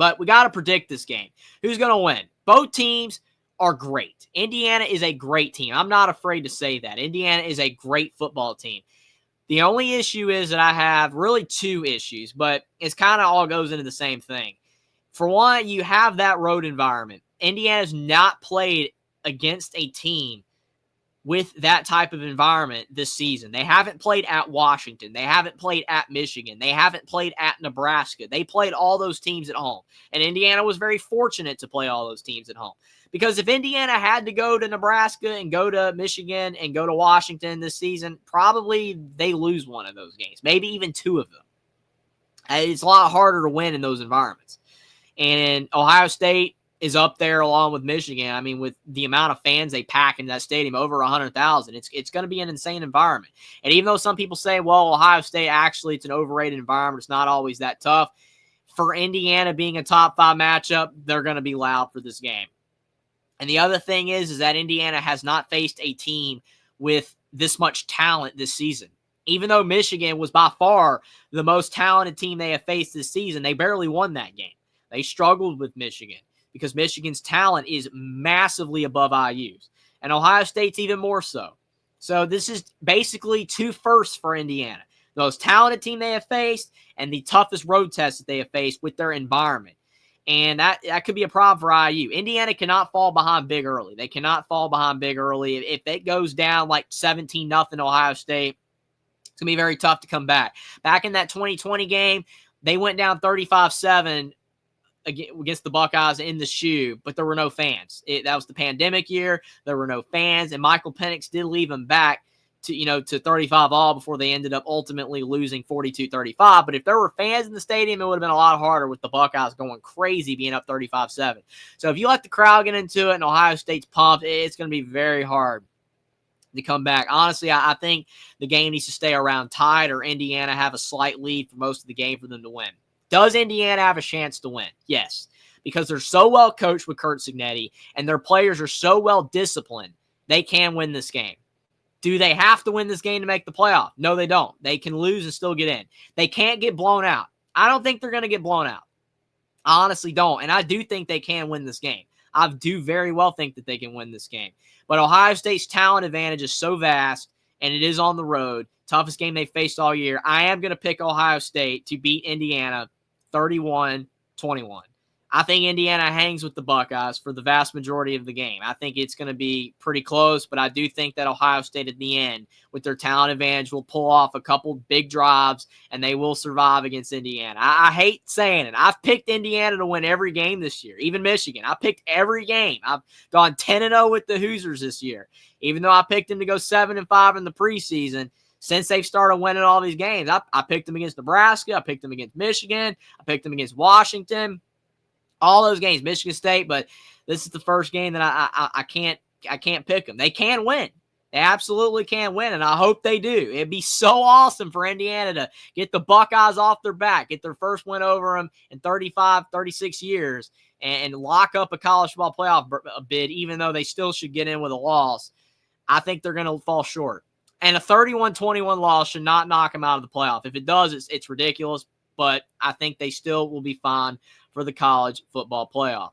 But we got to predict this game. Who's going to win? Both teams are great. Indiana is a great team. I'm not afraid to say that. Indiana is a great football team. The only issue is that I have really two issues, but it's kind of all goes into the same thing. For one, you have that road environment. Indiana's not played against a team with that type of environment this season. They haven't played at Washington. They haven't played at Michigan. They haven't played at Nebraska. They played all those teams at home. And Indiana was very fortunate to play all those teams at home. Because if Indiana had to go to Nebraska and go to Michigan and go to Washington this season, probably they lose one of those games, maybe even two of them. It's a lot harder to win in those environments. And Ohio State is up there along with Michigan. I mean, with the amount of fans they pack in that stadium, over 100,000, it's going to be an insane environment. And even though some people say, well, Ohio State, actually, it's an overrated environment, it's not always that tough. For Indiana being a top 5 matchup, they're going to be loud for this game. And the other thing is that Indiana has not faced a team with this much talent this season. Even though Michigan was by far the most talented team they have faced this season, they barely won that game. They struggled with Michigan because Michigan's talent is massively above IU's. And Ohio State's even more so. So this is basically 2 firsts for Indiana. The most talented team they have faced and the toughest road test that they have faced with their environment. And that could be a problem for IU. Indiana cannot fall behind big early. They cannot fall behind big early. If it goes down like 17-0 Ohio State, it's going to be very tough to come back. Back in that 2020 game, they went down 35-7 against the Buckeyes in the shoe, but there were no fans. That was the pandemic year. There were no fans, and Michael Penix did leave them back to 35-all before they ended up ultimately losing 42-35. But if there were fans in the stadium, it would have been a lot harder with the Buckeyes going crazy, being up 35-7. So if you let the crowd get into it and Ohio State's pumped, it's going to be very hard to come back. Honestly, I think the game needs to stay around tied or Indiana have a slight lead for most of the game for them to win. Does Indiana have a chance to win? Yes, because they're so well coached with Curt Cignetti and their players are so well disciplined, they can win this game. Do they have to win this game to make the playoff? No, they don't. They can lose and still get in. They can't get blown out. I don't think they're going to get blown out. I honestly don't, and I do think they can win this game. I do very well think that they can win this game. But Ohio State's talent advantage is so vast, and it is on the road. Toughest game they faced all year. I am going to pick Ohio State to beat Indiana 31-21. I think Indiana hangs with the Buckeyes for the vast majority of the game. I think it's going to be pretty close, but I do think that Ohio State at the end, with their talent advantage, will pull off a couple big drives, and they will survive against Indiana. I hate saying it. I've picked Indiana to win every game this year, even Michigan. I picked every game. I've gone 10-0 with the Hoosiers this year, even though I picked them to go 7-5 in the preseason. Since they've started winning all these games, I picked them against Nebraska. I picked them against Michigan. I picked them against Washington. All those games, Michigan State, but this is the first game that I can't pick them. They can win. They absolutely can win, and I hope they do. It'd be so awesome for Indiana to get the Buckeyes off their back, get their first win over them in 35, 36 years, and lock up a college football playoff bid, even though they still should get in with a loss. I think they're going to fall short. And a 31-21 loss should not knock them out of the playoff. If it does, it's ridiculous, but I think they still will be fine for the college football playoff.